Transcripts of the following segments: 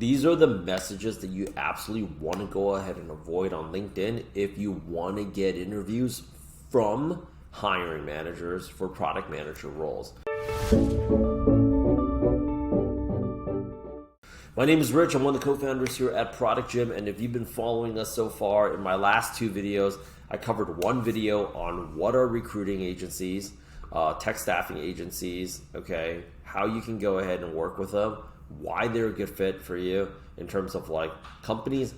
These are the messages that you absolutely want to go ahead and avoid on LinkedIn if you want to get interviews from hiring managers for product manager roles. My name is Rich. I'm one of the co-founders here at Product Gym, and if you've been following us so far, in my last 2 videos, I covered one video on what are recruiting agencies, tech staffing agencies, okay, how you can go ahead and work with them, why they're a good fit for you in terms of like companies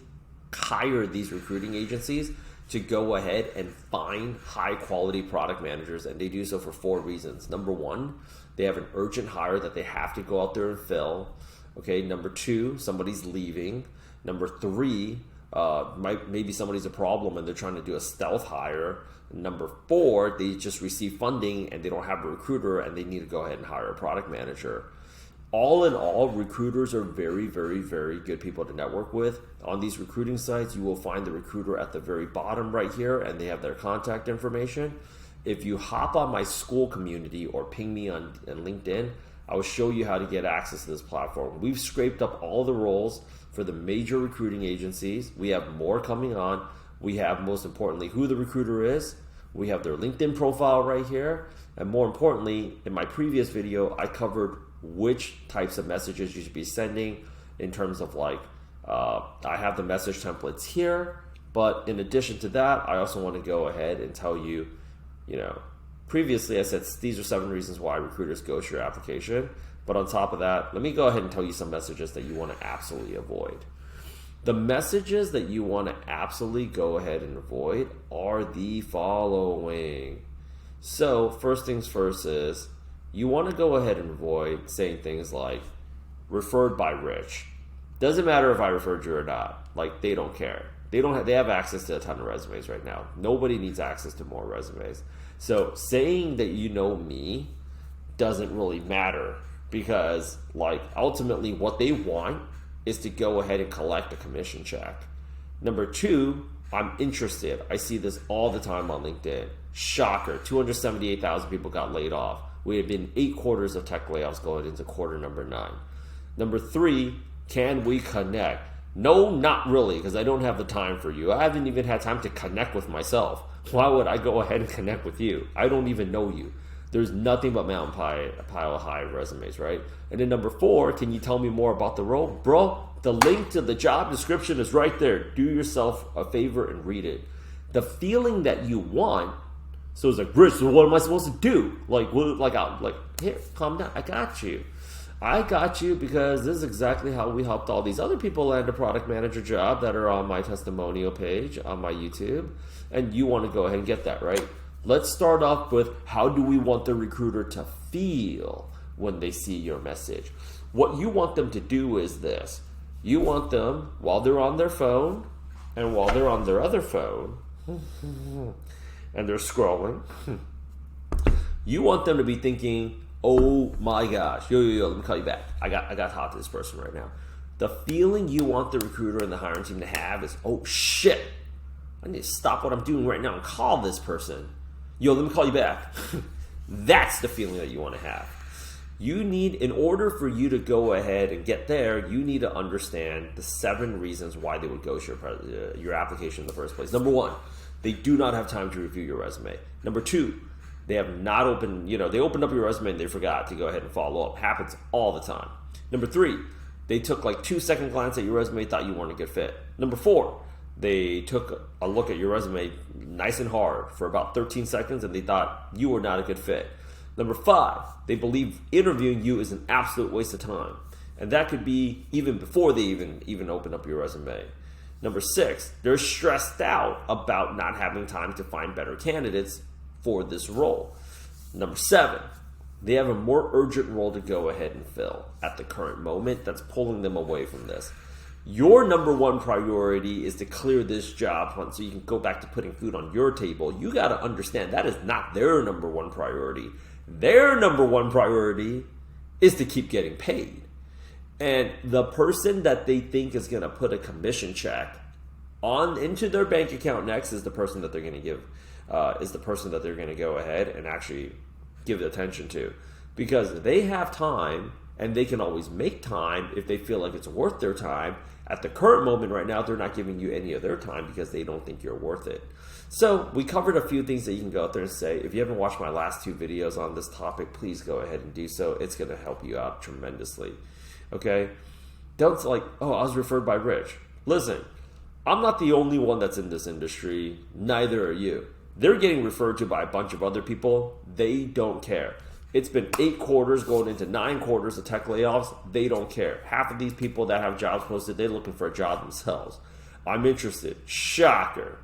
hire these recruiting agencies to go ahead and find high quality product managers, and they do so for 4 reasons. Number 1, they have an urgent hire that they have to go out there and fill. Okay, number 2, somebody's leaving. Number 3, maybe somebody's a problem and they're trying to do a stealth hire. Number 4, they just receive funding and they don't have a recruiter and they need to go ahead and hire a product manager. All in all, recruiters are very, very, very good people to network with. On these recruiting sites, you will find the recruiter at the very bottom right here, and they have their contact information. If you hop on my school community or ping me on LinkedIn, I will show you how to get access to this platform. We've scraped up all the roles for the major recruiting agencies. We have more coming on. We have, most importantly, who the recruiter is. We have their LinkedIn profile right here. And more importantly, in my previous video, I covered which types of messages you should be sending in terms of like, I have the message templates here. But in addition to that, I also want to go ahead and tell you, previously I said these are 7 reasons why recruiters ghost your application. But on top of that, let me go ahead and tell you some messages that you want to absolutely avoid. The messages that you want to absolutely go ahead and avoid are the following. So first things first is you want to go ahead and avoid saying things like referred by Rich. Doesn't matter if I referred you or not. Like, they don't care. They have access to a ton of resumes right now. Nobody needs access to more resumes. So saying that you know me doesn't really matter, because like ultimately what they want is to go ahead and collect a commission check. Number 2, I'm interested. I see this all the time on LinkedIn. Shocker, 278,000 people got laid off. We have been 8 quarters of tech layoffs going into quarter number 9. Number 3, can we connect? No, not really, because I don't have the time for you. I haven't even had time to connect with myself. Why would I go ahead and connect with you? I don't even know you. There's nothing but mountain pile high resumes, right? And then number 4, can you tell me more about the role? Bro, the link to the job description is right there. Do yourself a favor and read it. The feeling that you want, so it's like, Rich, so what am I supposed to do? Here, calm down. I got you because this is exactly how we helped all these other people land a product manager job that are on my testimonial page on my YouTube. And you want to go ahead and get that, right? Let's start off with, how do we want the recruiter to feel when they see your message? What you want them to do is this. You want them, while they're on their phone and while they're on their other phone and they're scrolling, you want them to be thinking, oh my gosh, yo, let me call you back. I got to talk to this person right now. The feeling you want the recruiter and the hiring team to have is, oh shit, I need to stop what I'm doing right now and call this person. Yo, let me call you back. That's the feeling that you want to have. You need, in order for you to go ahead and get there, you need to understand the 7 reasons why they would ghost your application in the first place. Number 1, they do not have time to review your resume. Number 2, they have not opened, they opened up your resume and they forgot to go ahead and follow up. Happens all the time. Number 3, they took like 2-second glance at your resume, thought you weren't a good fit. Number 4, they took a look at your resume nice and hard for about 13 seconds and they thought you were not a good fit. Number 5, they believe interviewing you is an absolute waste of time. And that could be even before they even open up your resume. Number 6, they're stressed out about not having time to find better candidates for this role. Number 7, they have a more urgent role to go ahead and fill at the current moment that's pulling them away from this. Your number 1 priority is to clear this job hunt so you can go back to putting food on your table. You got to understand that is not their number 1 priority. Their number 1 priority is to keep getting paid. And the person that they think is going to put a commission check into their bank account next is the person that they're going to give, is the person that they're going to go ahead and actually give attention to. Because they have time and they can always make time if they feel like it's worth their time. At the current moment right now, they're not giving you any of their time because they don't think you're worth it. So we covered a few things that you can go out there and say. If you haven't watched my last 2 videos on this topic, please go ahead and do so. It's going to help you out tremendously. Okay? Don't like, oh, I was referred by Rich. Listen, I'm not the only one that's in this industry. Neither are you. They're getting referred to by a bunch of other people. They don't care. It's been 8 quarters going into 9 quarters of tech layoffs. They don't care. Half of these people that have jobs posted, they're looking for a job themselves. I'm interested. Shocker.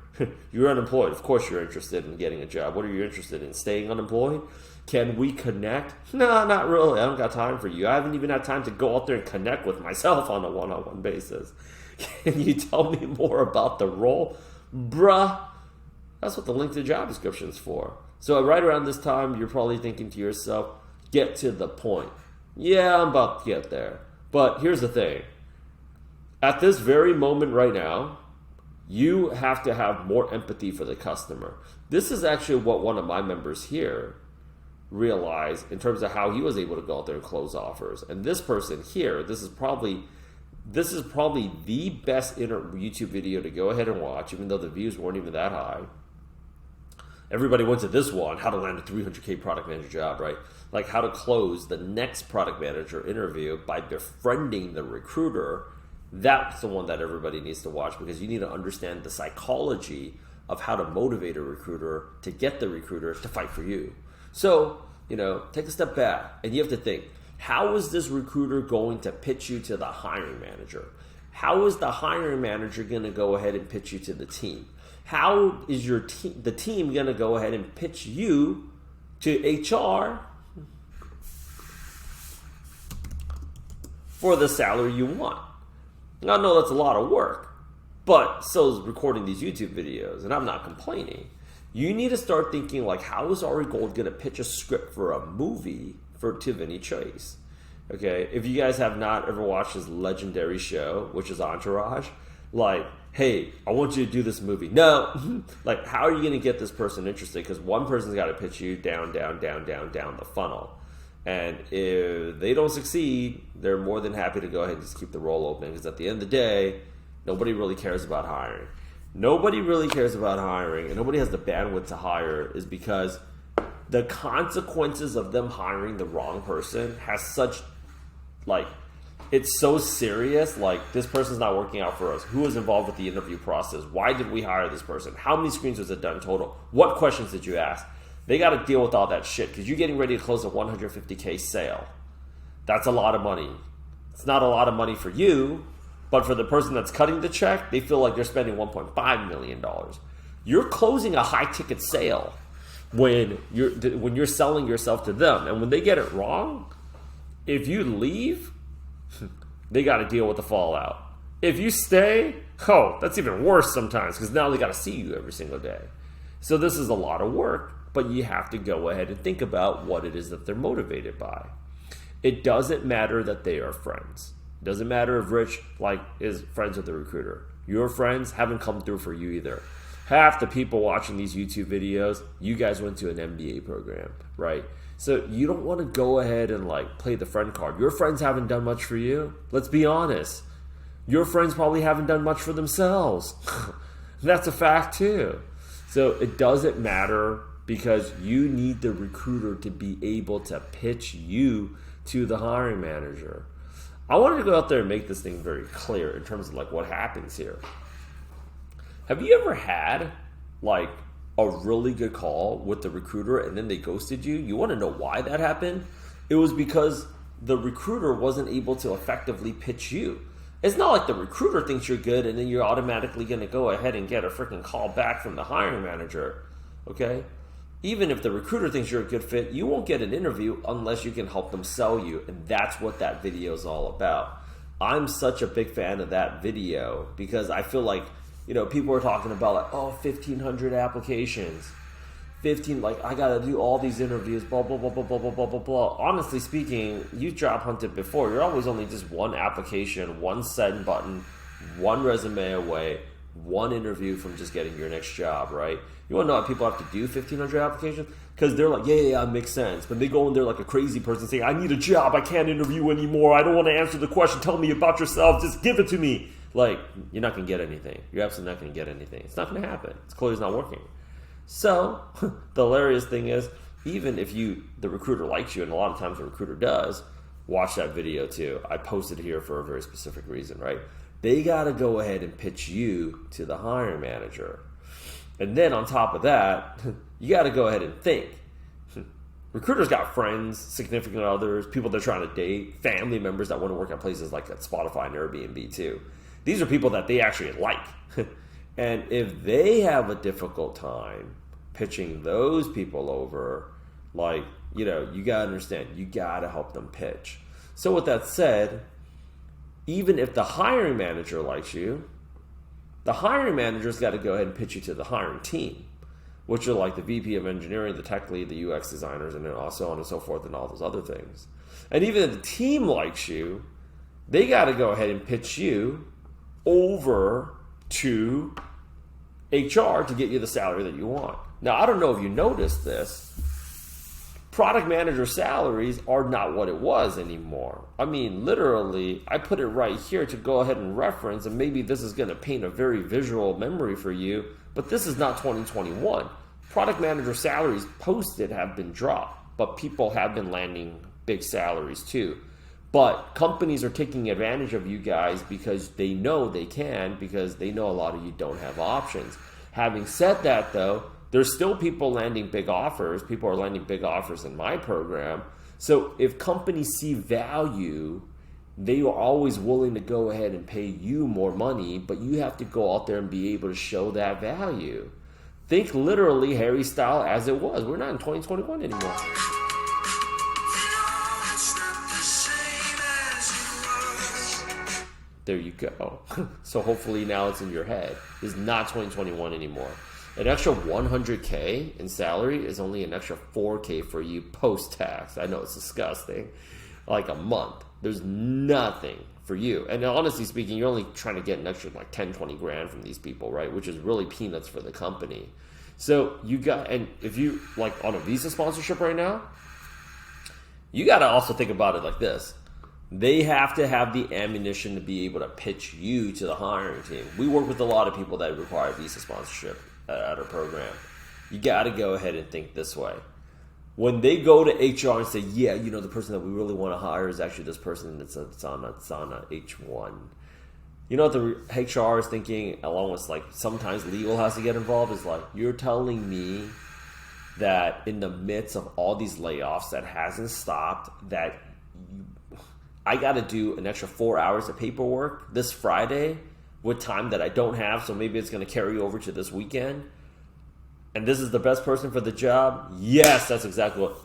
You're unemployed. Of course you're interested in getting a job. What are you interested in? Staying unemployed? Can we connect? No, not really. I don't got time for you. I haven't even had time to go out there and connect with myself on a one-on-one basis. Can you tell me more about the role? Bruh, that's what the link to job description is for. So right around this time, you're probably thinking to yourself, get to the point. Yeah, I'm about to get there. But here's the thing. At this very moment right now, you have to have more empathy for the customer. This is actually what one of my members here realized in terms of how he was able to go out there and close offers. And this person here, this is probably the best YouTube video to go ahead and watch, even though the views weren't even that high. Everybody went to this one, how to land a 300K product manager job, right? Like how to close the next product manager interview by befriending the recruiter. That's the one that everybody needs to watch, because you need to understand the psychology of how to motivate a recruiter to get the recruiter to fight for you. So, take a step back and you have to think, how is this recruiter going to pitch you to the hiring manager? How is the hiring manager going to go ahead and pitch you to the team? How is the team going to go ahead and pitch you to HR for the salary you want? Now, I know that's a lot of work, but so is recording these YouTube videos, and I'm not complaining. You need to start thinking like, how is Ari Gold going to pitch a script for a movie to Vinny Chase? Okay, if you guys have not ever watched his legendary show, which is Entourage, like, hey, I want you to do this movie. No, like, how are you going to get this person interested? Because one person's got to pitch you down the funnel. And if they don't succeed, they're more than happy to go ahead and just keep the role open. Because at the end of the day, nobody really cares about hiring. Nobody really cares about hiring, and nobody has the bandwidth to hire, is because the consequences of them hiring the wrong person has such, like, it's so serious. Like, this person's not working out for us. Who was involved with the interview process? Why did we hire this person? How many screens was it done total? What questions did you ask? They got to deal with all that shit, because you're getting ready to close a 150K sale. That's a lot of money. It's not a lot of money for you, but for the person that's cutting the check, they feel like they're spending $1.5 million. You're closing a high-ticket sale when you're selling yourself to them. And when they get it wrong, if you leave, they got to deal with the fallout. If you stay, that's even worse sometimes, because now they got to see you every single day. So this is a lot of work, but you have to go ahead and think about what it is that they're motivated by. It doesn't matter that they are friends. It doesn't matter if Rich is friends with the recruiter. Your friends haven't come through for you either. Half the people watching these YouTube videos, you guys went to an MBA program, right? So you don't want to go ahead and play the friend card. Your friends haven't done much for you. Let's be honest. Your friends probably haven't done much for themselves. That's a fact too. So it doesn't matter, because you need the recruiter to be able to pitch you to the hiring manager. I wanted to go out there and make this thing very clear in terms of what happens here. Have you ever had a really good call with the recruiter and then they ghosted you? You want to know why that happened? It was because the recruiter wasn't able to effectively pitch you. It's not like the recruiter thinks you're good and then you're automatically going to go ahead and get a freaking call back from the hiring manager, okay? Even if the recruiter thinks you're a good fit, you won't get an interview unless you can help them sell you, and that's what that video is all about. I'm such a big fan of that video because I feel like, people are talking about 1,500 applications. 15, I gotta do all these interviews, blah, blah, blah, blah, blah, blah, blah, blah, blah. Honestly speaking, you job hunted before. You're always only just one application, one send button, one resume away, one interview from just getting your next job, right? You want to know how people have to do 1,500 applications? Because they're like, yeah, it makes sense. But they go in there like a crazy person saying, I need a job. I can't interview anymore. I don't want to answer the question. Tell me about yourself. Just give it to me. Like, you're not going to get anything. You're absolutely not going to get anything. It's not going to happen. It's clearly not working. So the hilarious thing is, even if the recruiter likes you, and a lot of times the recruiter does, watch that video too. I posted it here for a very specific reason, right? They got to go ahead and pitch you to the hiring manager. And then on top of that, you got to go ahead and think. Recruiters got friends, significant others, people they're trying to date, family members that want to work at places like at Spotify and Airbnb too. These are people that they actually like. And if they have a difficult time pitching those people over, like, you got to understand, you got to help them pitch. So with that said, even if the hiring manager likes you, the hiring manager's got to go ahead and pitch you to the hiring team, which are like the VP of engineering, the tech lead, the UX designers, and then so on and so forth and all those other things. And even if the team likes you, they got to go ahead and pitch you over to HR to get you the salary that you want. Now, I don't know if you noticed this. Product manager salaries are not what it was anymore. I mean, literally, I put it right here to go ahead and reference, and maybe this is going to paint a very visual memory for you, but this is not 2021. Product manager salaries posted have been dropped, but people have been landing big salaries too. But companies are taking advantage of you guys because they know they can, because they know a lot of you don't have options. Having said that, though, there's still people landing big offers. People are landing big offers in my program. So if companies see value, they are always willing to go ahead and pay you more money, but you have to go out there and be able to show that value. Think literally Harry style as it was. We're not in 2021 anymore. There you go. So hopefully now it's in your head. It's not 2021 anymore. An extra $100K in salary is only an extra $4K for you post-tax. I know it's disgusting. Like a month. There's nothing for you. And honestly speaking, you're only trying to get an extra like 10, 20 grand from these people, right? Which is really peanuts for the company. So and if you like on a visa sponsorship right now, you got to also think about it like this. They have to have the ammunition to be able to pitch you to the hiring team. We work with a lot of people that require visa sponsorship at our program. You got to go ahead and think this way. When they go to HR and say, yeah, the person that we really want to hire is actually this person that's on a H1. You know what the HR is thinking, along with like sometimes legal has to get involved, is like, you're telling me that in the midst of all these layoffs that hasn't stopped, that I got to do an extra 4 hours of paperwork this Friday with time that I don't have, so maybe it's going to carry over to this weekend. And this is the best person for the job? Yes, that's exactly what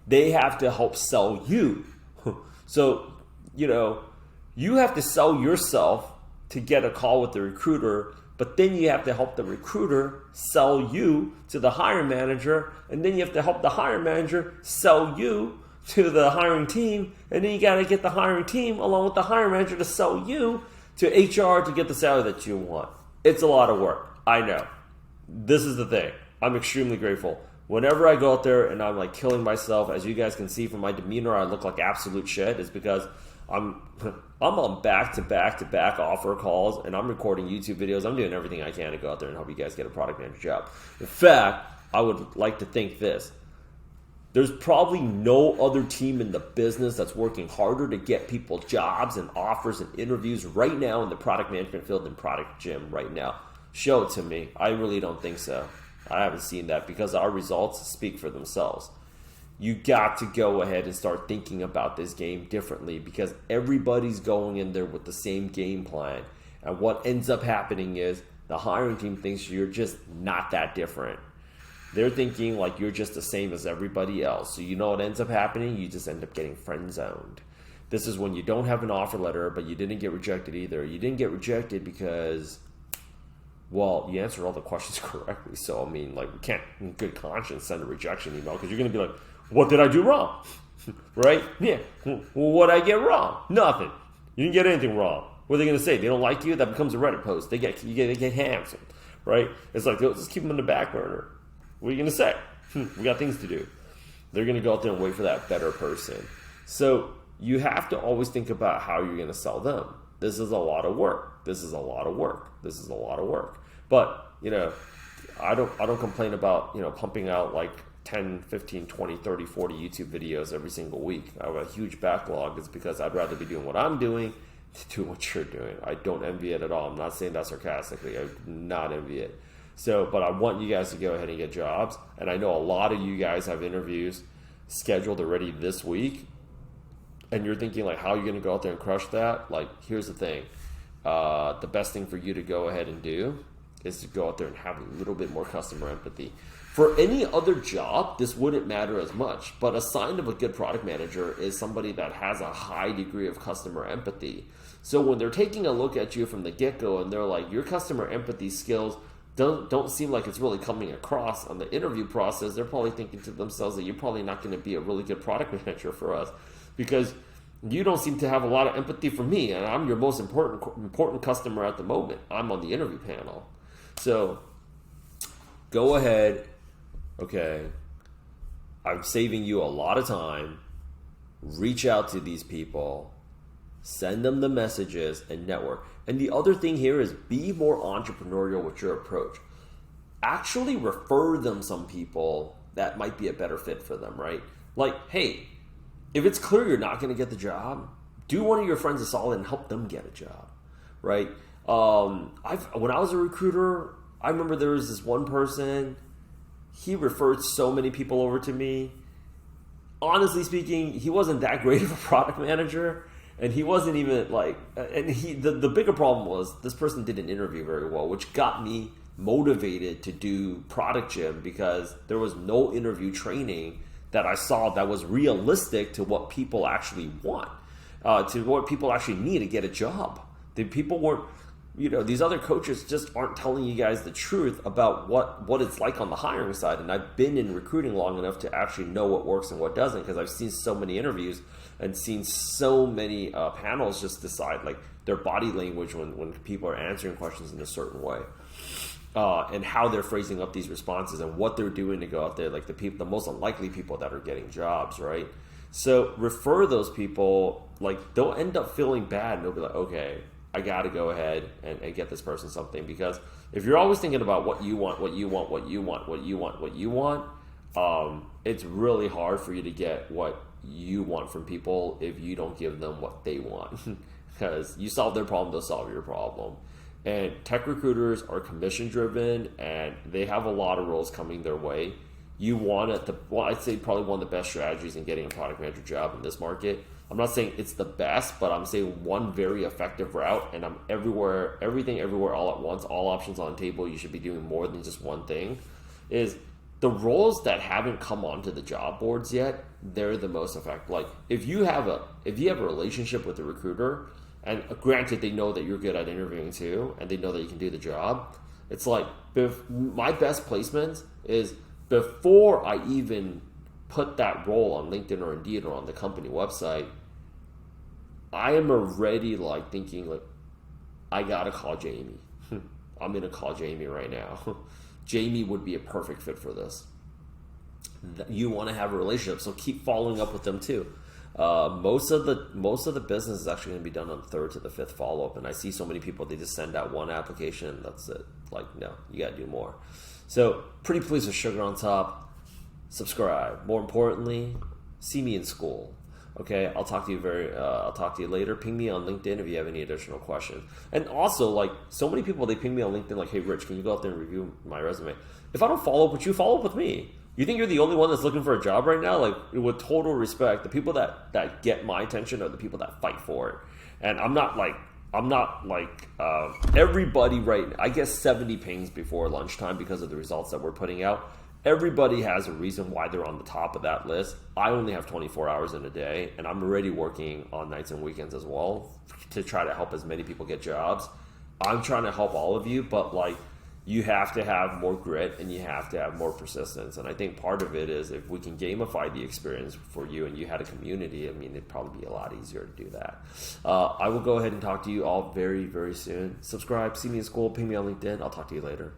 they have to help sell you. So, you have to sell yourself to get a call with the recruiter, but then you have to help the recruiter sell you to the hiring manager, and then you have to help the hiring manager sell you to the hiring team, and then you got to get the hiring team along with the hiring manager to sell you to HR to get the salary that you want. It's a lot of work. I know. This is the thing. I'm extremely grateful. Whenever I go out there and I'm like killing myself, as you guys can see from my demeanor, I look like absolute shit. It's because I'm on back-to-back offer calls, and I'm recording YouTube videos. I'm doing everything I can to go out there and help you guys get a product manager job. In fact, I would like to think this. There's probably no other team in the business that's working harder to get people jobs and offers and interviews right now in the product management field than Product Gym right now. Show it to me. I really don't think so. I haven't seen that because our results speak for themselves. You got to go ahead and start thinking about this game differently because everybody's going in there with the same game plan. And what ends up happening is the hiring team thinks you're just not that different. They're thinking like you're just the same as everybody else. So you know what ends up happening? You just end up getting friend zoned. This is when you don't have an offer letter, but you didn't get rejected either. You didn't get rejected because, well, you answered all the questions correctly. So, I mean, like, we can't in good conscience send a rejection email because you're going to be like, what did I do wrong? Right? Yeah. Well, what did I get wrong? Nothing. You didn't get anything wrong. What are they going to say? They don't like you? That becomes a Reddit post. They get canceled. Right? It's like, just keep them in the back burner. What are you going to say? We got things to do. They're going to go out there and wait for that better person. So you have to always think about how you're going to sell them. This is a lot of work. This is a lot of work. This is a lot of work. But, I don't complain about, pumping out like 10, 15, 20, 30, 40 YouTube videos every single week. I have a huge backlog. It's because I'd rather be doing what I'm doing to do what you're doing. I don't envy it at all. I'm not saying that sarcastically. I do not envy it. But I want you guys to go ahead and get jobs. And I know a lot of you guys have interviews scheduled already this week. And you're thinking, like, how are you going to go out there and crush that? Like, here's the thing. The best thing for you to go ahead and do is to go out there and have a little bit more customer empathy. For any other job, this wouldn't matter as much. But a sign of a good product manager is somebody that has a high degree of customer empathy. So when they're taking a look at you from the get-go and they're like, your customer empathy skills don't seem like it's really coming across on the interview process, they're probably thinking to themselves that you're probably not going to be a really good product manager for us because you don't seem to have a lot of empathy for me, and I'm your most important customer at the moment. I'm on the interview panel. So go ahead. Okay, I'm saving you a lot of time. Reach out to these people, send them the messages, and network. And the other thing here is be more entrepreneurial with your approach. Actually refer them some people that might be a better fit for them, right? Like, hey, if it's clear you're not going to get the job, do one of your friends a solid and help them get a job, right? When I was a recruiter, I remember there was this one person. He referred so many people over to me. Honestly speaking, he wasn't that great of a product manager, and he wasn't even like. And the bigger problem was this person didn't interview very well, which got me motivated to do Product Gym because there was no interview training that I saw that was realistic to what people actually want, to what people actually need to get a job. The people weren't. These other coaches just aren't telling you guys the truth about what it's like on the hiring side. And I've been in recruiting long enough to actually know what works and what doesn't because I've seen so many interviews and seen so many panels just decide like their body language when people are answering questions in a certain way. And how they're phrasing up these responses and what they're doing to go out there, like the most unlikely people that are getting jobs, right? So refer those people, like they'll end up feeling bad and they'll be like, okay, I got to go ahead and get this person something. Because if you're always thinking about what you want, it's really hard for you to get what you want from people if you don't give them what they want. Because you solve their problem, they'll solve your problem. And tech recruiters are commission driven and they have a lot of roles coming their way. You want I'd say probably one of the best strategies in getting a product manager job in this market. I'm not saying it's the best, but I'm saying one very effective route, and I'm everything everywhere all at once, all options on the table. You should be doing more than just one thing. Is the roles that haven't come onto the job boards yet, they're the most effective. Like if you have a relationship with the recruiter, and granted they know that you're good at interviewing too, and they know that you can do the job. It's like my best placements is before I even put that role on LinkedIn or Indeed or on the company website, I am already like thinking like, I gotta call Jamie. I'm gonna call Jamie right now. Jamie would be a perfect fit for this. You want to have a relationship, so keep following up with them too. Most of the business is actually going to be done on the 3rd to the 5th follow up, and I see so many people they just send out one application and that's it. Like no, you got to do more. So pretty pleased with sugar on top. Subscribe. More importantly, see me in school. Okay, I'll talk to you later. Ping me on LinkedIn if you have any additional questions. And also, like so many people, they ping me on LinkedIn like, "Hey, Rich, can you go out there and review my resume?" If I don't follow up with you, follow up with me. You think you're the only one that's looking for a job right now? Like, with total respect, the people that get my attention are the people that fight for it. And I'm not like everybody right now. I guess 70 pings before lunchtime because of the results that we're putting out. Everybody has a reason why they're on the top of that list. I only have 24 hours in a day, and I'm already working on nights and weekends as well to try to help as many people get jobs. I'm trying to help all of you, but like you have to have more grit and you have to have more persistence. And I think part of it is if we can gamify the experience for you and you had a community, I mean, it'd probably be a lot easier to do that. I will go ahead and talk to you all very, very soon. Subscribe, see me in school, ping me on LinkedIn. I'll talk to you later.